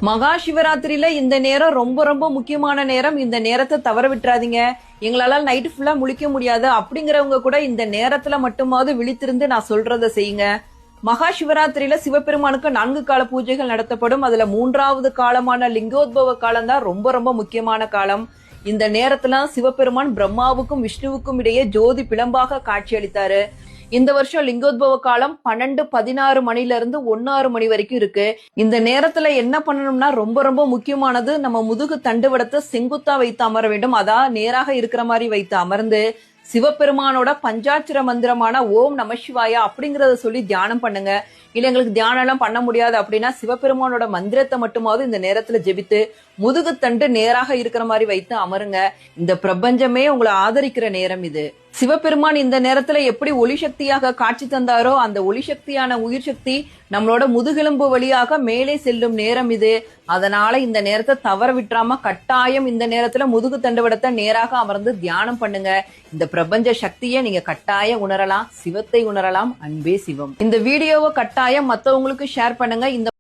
மகா சிவராத்திரியில இந்த நேரம் ரொம்ப ரொம்ப முக்கியமான நேரம். இந்த நேரத்தை தவற விட்டுறாதீங்க. எங்களால நைட்டு ஃபுல்லா முழிக்க முடியாது அப்படிங்கிறவங்க கூட இந்த நேரத்துல மட்டுமாவது விழித்திருந்து நான் சொல்றத செய்யுங்க. மகா சிவராத்திரியில சிவபெருமானுக்கு 4 கால பூஜைகள் நடத்தப்படும். அதுல 3வது காலமான லிங்கோத்பவ காலம் தான் ரொம்ப ரொம்ப முக்கியமான காலம். இந்த நேரத்துல சிவபெருமான் பிரம்மாவுக்கும் விஷ்ணுவுக்கும் இடையே ஜோதி பிளம்பாக காட்சி அளித்தாரு. இந்த வருஷம் லிங்கோத்பவ காலம் 12:16 மணில இருந்து 1:06 மணி வரைக்கும் இருக்கு. இந்த நேரத்துல என்ன பண்ணணும்னா ரொம்ப ரொம்ப முக்கியமானது, நம்ம முதுகு தண்டுவடத்தை செங்குத்தா வைத்து அமர வேண்டும். அதான் நேராக இருக்கிற மாதிரி வைத்து அமர்ந்து சிவபெருமானோட பஞ்சாட்சர மந்திரமான ஓம் நம சிவாயா அப்படிங்கறத சொல்லி தியானம் பண்ணுங்க. இல்ல எங்களுக்கு தியானம் எல்லாம் பண்ண முடியாது அப்படின்னா சிவபெருமானோட மந்திரத்தை மட்டுமாவது இந்த நேரத்துல ஜெபித்து முதுகு தண்டு நேராக இருக்கிற மாதிரி வைத்து அமருங்க. இந்த பிரபஞ்சமே உங்களை ஆதரிக்கிற நேரம் இது. சிவபெருமான் இந்த நேரத்துல எப்படி ஒளி சக்தியாக காட்சி தந்தாரோ அந்த ஒளி சக்தியான உயிர் சக்தி நம்மளோட முதுகெலும்பு வழியாக மேலே செல்லும் நேரம் இது. அதனால இந்த நேரத்தை தவற விட்டுறாம கட்டாயம் இந்த நேரத்துல முதுகு தண்டுவடத்தை நேராக அமர்ந்து தியானம் பண்ணுங்க. இந்த பிரபஞ்ச சக்தியை நீங்க கட்டாயம் உணரலாம், சிவத்தை உணரலாம். அன்பே சிவம். இந்த வீடியோவை கட்டாயம் மத்தவங்களுக்கு ஷேர் பண்ணுங்க. இந்த